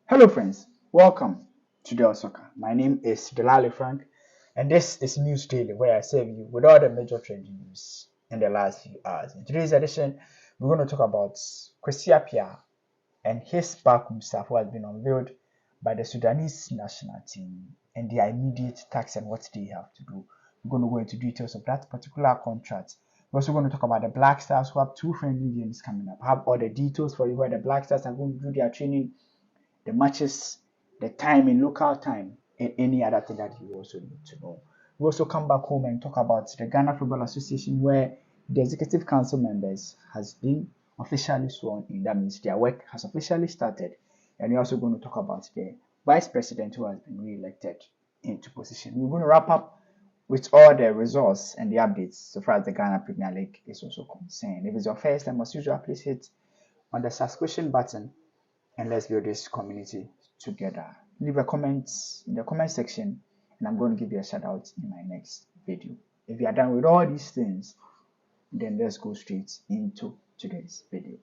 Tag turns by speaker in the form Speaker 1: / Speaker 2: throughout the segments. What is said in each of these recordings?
Speaker 1: Hello friends, welcome to DelSoka. My name is Delali Frank and this is News Daily where I serve you with all the major trending news in the last few hours. In today's edition, we're going to talk about Kwesi Appiah and his backroom staff who has been unveiled by the Sudanese national team and their immediate tasks and what they have to do. We're going to go into details of that particular contract. We're also going to talk about the Black Stars who have two friendly games coming up. I have all the details for you where the Black Stars are going to do their training, the matches, the time in local time, and any other thing that you also need to know. We also come back home and talk about the Ghana Football Association, where the executive council members has been officially sworn in. That means their work has officially started. And we're also going to talk about the vice president who has been re-elected into position. We're going to wrap up with all the results and the updates so far as the Ghana Premier League is also concerned. If it's your first time, as usual, please hit on the subscription button and let's build this community together. Leave a comment in the comment section and I'm going to give you a shout out in my next video. If you are done with all these things, then let's go straight into today's video.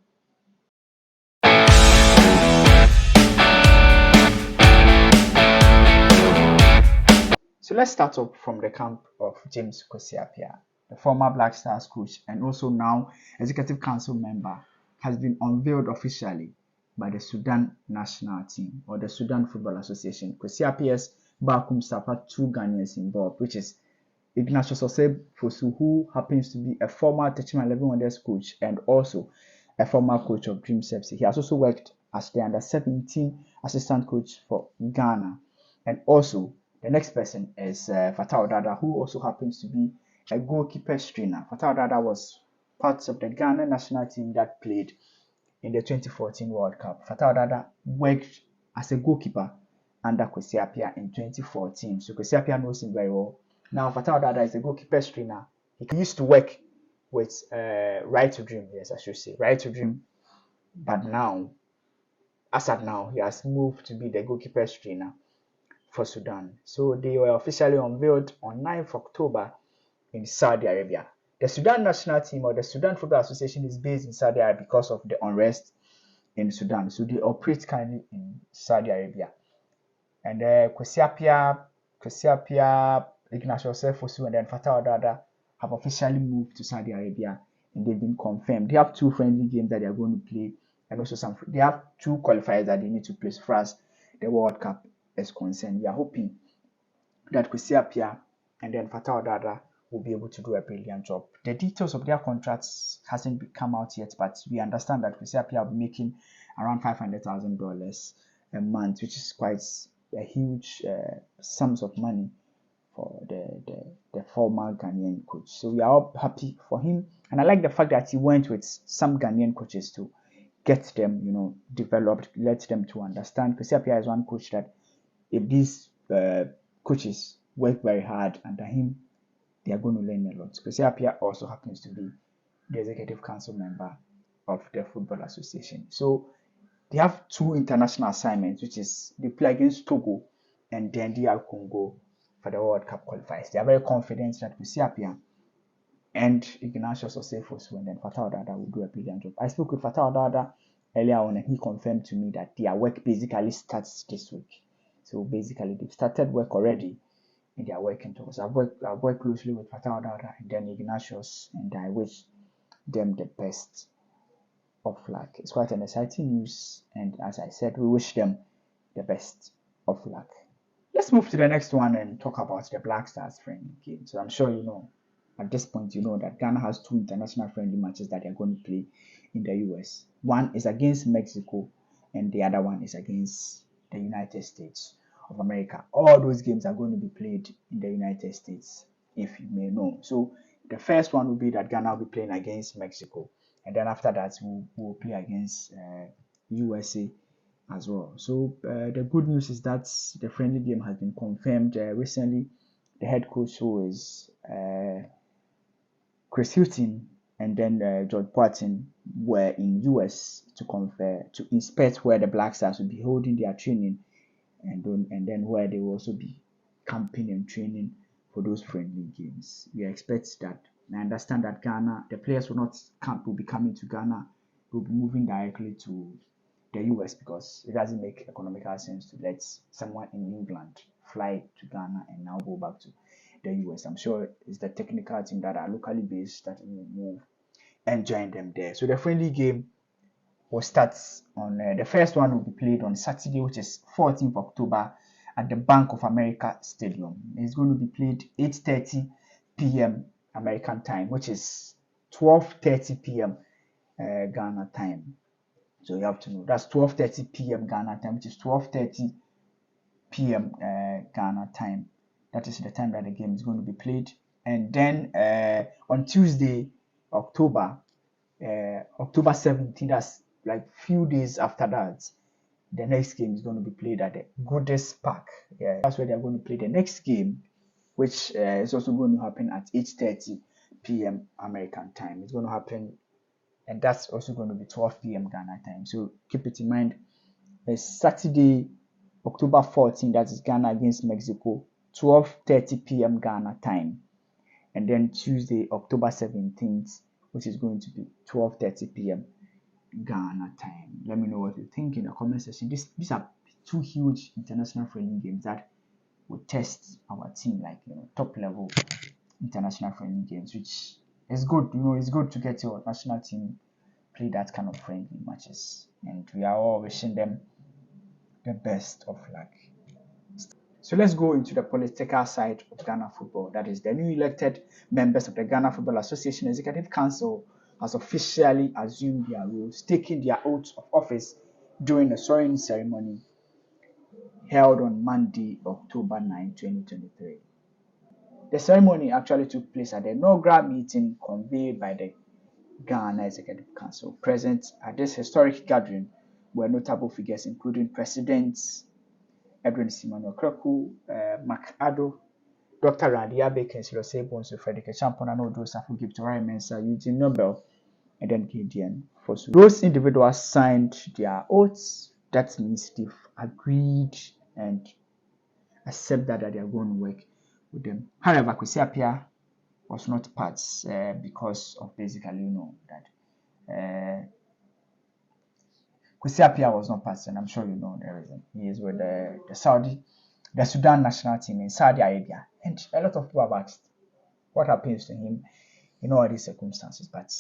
Speaker 1: So let's start up from the camp of James Kwesi Appiah, the former Black Stars coach and also now executive council member, has been unveiled officially by the Sudan national team or the Sudan Football Association. Kwesi Appiah's backroom staff had two Ghanaians involved, which is Ignatius Fosu, who happens to be a former Techman 11 Wonders coach and also a former coach of Dream FC. He has also worked as the under-17 assistant coach for Ghana. And also, the next person is Fatah Dada, who also happens to be a goalkeeper trainer. Fatah Dada was part of the Ghana national team that played in the 2014 World Cup. Fatah Dada worked as a goalkeeper under Kwesi Appiah in 2014. So Kwesi Appiah knows him very well. Now Fatah Dada is a goalkeeper trainer. He used to work with Right to Dream, yes, I should say, Right to Dream. But now, as at now, he has moved to be the goalkeeper trainer for Sudan. So they were officially unveiled on 9th October in Saudi Arabia. The Sudan national team or the Sudan Football Association is based in Saudi Arabia because of the unrest in Sudan. So they operate currently in Saudi Arabia. And Kwesi Appiah, Ignatius Fosu, and then Fatah Dada have officially moved to Saudi Arabia and they've been confirmed. They have two friendly games that they are going to play and also they have two qualifiers that they need to play as far as the World Cup is concerned. We are hoping that Kwesi Appiah and then Fatah Dada will be able to do a brilliant job. The details of their contracts hasn't come out yet, but we understand that Kwesi Appiah will be making around $500,000 a month, which is quite a huge sums of money for the former Ghanaian coach. So we are all happy for him, and I like the fact that he went with some Ghanaian coaches to get them, developed, let them to understand. Kwesi Appiah is one coach that if these coaches work very hard under him, they are going to learn a lot. Kwesi Appiah also happens to be the executive council member of the Football Association. So they have two international assignments, which is they play against Togo and then DR Congo for the World Cup qualifiers. They are very confident that Kwesi Appiah and Ignatius Fosu and then Fatah Dada will do a brilliant job. I spoke with Fatah Dada earlier on and he confirmed to me that their work basically starts this week. So basically they've started work already and they are working towards. I've worked closely with Fatah Dada and then Ignatius, and I wish them the best of luck. It's quite an exciting news, and as I said, we wish them the best of luck. Let's move to the next one and talk about the Black Stars friendly game. So I'm sure you know, at this point, you know that Ghana has two international friendly matches that they're going to play in the US. One is against Mexico, and the other one is against the United States of America. All those games are going to be played in the United States, if you may know. So the first one will be that Ghana will be playing against Mexico, and then after that we'll play against USA as well. So the good news is that the friendly game has been confirmed recently. The head coach, who is Chris Hughton and then George Patton, were in US to inspect where the Black Stars will be holding their training and then where they will also be camping and training for those friendly games. We expect that. I understand that Ghana, the players will be coming to Ghana. Will be moving directly to the US because it doesn't make economical sense to let someone in England fly to Ghana and now go back to the US. I'm sure it's the technical team that are locally based that will move and join them there. So the friendly game will start on the first one will be played on Saturday, which is 14th October at the Bank of America Stadium. It's going to be played 8:30 p.m. American time, which is 12:30 p.m. Ghana time. So you have to know that's 12:30 p.m. Ghana time, which is 12:30 p.m. Ghana time. That is the time that the game is going to be played. And then on Tuesday, October 17th, that's like few days after that, the next game is going to be played at the Goodest Park. Yeah, that's where they're going to play the next game, which is also going to happen at 8:30 p.m. American time. It's going to happen, and that's also going to be 12 p.m. Ghana time. So keep it in mind. It's Saturday, October 14th, that is Ghana against Mexico, 12:30 p.m. Ghana time. And then Tuesday, October 17th, which is going to be 12:30 p.m. Ghana time. Let me know what you think in the comment section. These are two huge international friendly games that will test our team, like top level international friendly games, which is good. It's good to get your national team play that kind of friendly matches, and we are all wishing them the best of luck. So let's go into the political side of Ghana football. That is, the new elected members of the Ghana Football Association Executive Council has officially assumed their roles, taking their oath of office during the swearing ceremony held on Monday, October 9, 2023. The ceremony actually took place at the inaugural meeting convened by the Ghana Executive Council. Present at this historic gathering were notable figures including Presidents Edwin Simon Okreku, Mark Addo, Dr. Radia Bakens, Rosebonso, Frederick Champon, and Odo Safu Victoria Mensa, Eugene Nobel, and then Gideon Fosu. Those individuals signed their oaths. That means they've agreed and accept that they are going to work with them. However, Kwesi Appiah was not part because of basically, that Kwesi Appiah was not part, and I'm sure you know the reason. He is with the Sudan national team in Saudi Arabia, and a lot of people have asked what happens to him in all these circumstances. But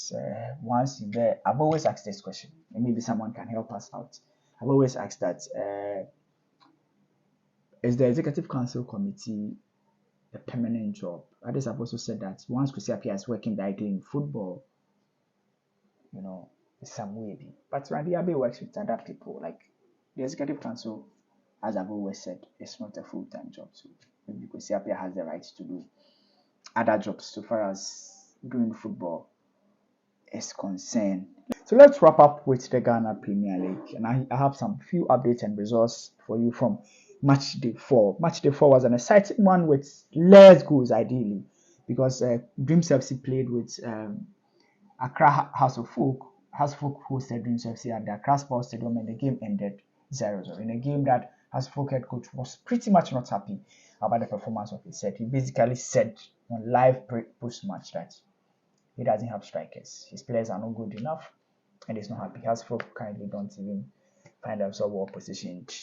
Speaker 1: once he's there, I've always asked this question, and maybe someone can help us out. I've always asked that: is the Executive Council Committee a permanent job? Others have also said that once Kwesi Appiah is working directly in football, some way be. But Randy Abbey works with other people. Like the Executive Council, as I've always said, it's not a full-time job. So maybe Kwesi Appiah has the right to do other jobs so far as doing football is concerned. So let's wrap up with the Ghana Premier League. And I have some few updates and results for you from Match Day 4. Match Day 4 was an exciting one with less goals ideally, because Dreams FC played with Accra House of Folk. House of Folk hosted Dreams FC at the Accra Sports Stadium, and the game ended 0-0. In a game that House of Folk head coach was pretty much not happy about the performance of his set. He basically said on live post-match that he doesn't have strikers. His players are not good enough, and he's not happy. House of Folk currently don't even find themselves well positioned.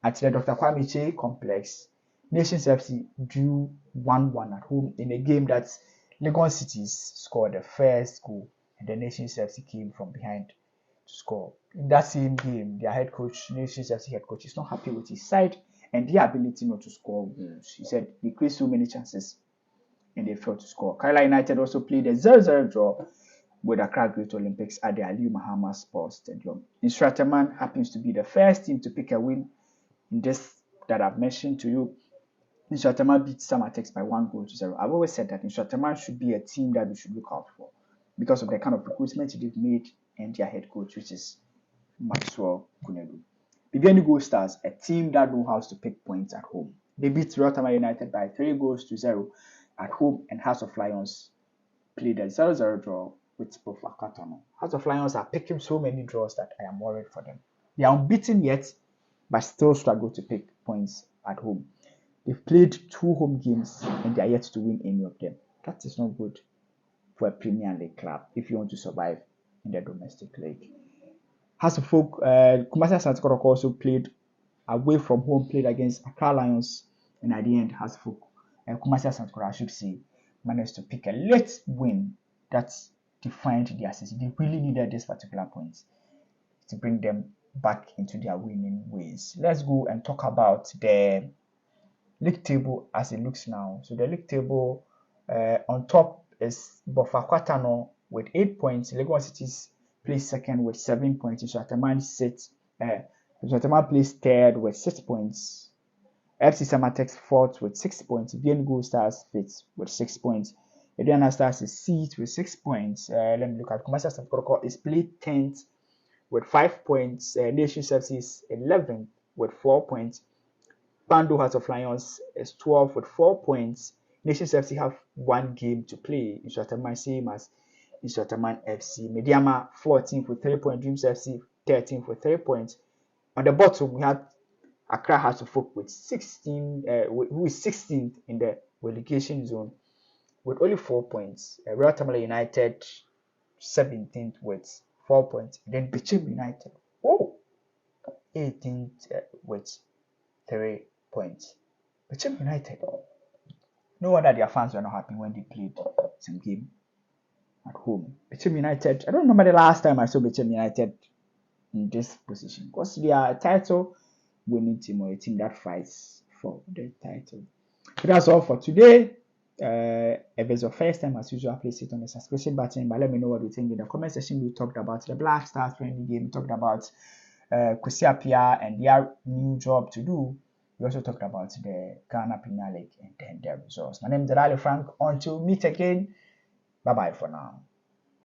Speaker 1: At the Dr. Kwame Che complex, Nations FC drew 1-1 at home in a game that Legon Cities scored the first goal, and the Nations FC came from behind to score. In that same game, their head coach, Nations FC head coach, is not happy with his side and their ability not to score goals. He said they created so many chances and they failed to score. Kaila United also played a 0-0 draw with Accra Great Olympics at the Aliu Mahama Sports Stadium. Instrataman happens to be the first team to pick a win in this that I've mentioned to you. Instrataman beat Samatex by 1-0. I've always said that Instrataman should be a team that we should look out for because of the kind of recruitment they've made and their head coach, which is Maxwell Kunedu. Bibiani Gold Stars, a team that knows how to pick points at home. They beat Rotama United by 3-0 at home, and House of Lions played a 0-0 draw with both Akatano. House of Lions are picking so many draws that I am worried for them. They are unbeaten yet, but still struggle to pick points at home. They've played 2 home games and they are yet to win any of them. That is not good for a Premier League club if you want to survive in the domestic league. Folk, Kumasi Asante Kotoko also played away from home, played against Accra Lions, and at the end, Folk, Kumasi Asante Kotoko, I should say, managed to pick a late win that defined their season. They really needed this particular point to bring them back into their winning ways. Let's go and talk about the league table as it looks now. So the league table on top is Bofakwatano with 8 points. Lagos Cities plays second with 7 points. Isuataman sits. Isuataman plays third with 6 points. FC Samatex fourth with 6 points. Bien Gold Stars fifth with 6 points. Ediana Stars is sixth with 6 points. Let me look at Kumasi Asante Kotoko is played 10th with 5 points. Nation FC is 11th with 4 points. Pando Hearts of Lions is 12th with 4 points. Nations FC have 1 game to play. Isuataman same as Isuataman FC. Mediama 14th with 3 points. Dreams FC 13th with 3 points. On the bottom, we have Accra Hearts of Folk with 16, who is 16th in the relegation zone with only 4 points. Royal Tamale United 17th with 4 points. Then Bichim United, 18th with 3 points. Bichim United, no wonder their fans were not happy when they played some game at home. Bichim United, I don't remember the last time I saw Bichim United in this position, because they are a title winning team, or a team that fights for the title. So that's all for today. If it's your first time, as usual, please hit on the subscription button, but let me know what you think in the comment section. We talked about the Black Stars friendly game, we talked about Kwesi Appiah and their new job to do. We also talked about the Ghana Premier League and then their results. My name is Dadali Frank. Until we meet again, bye bye for now.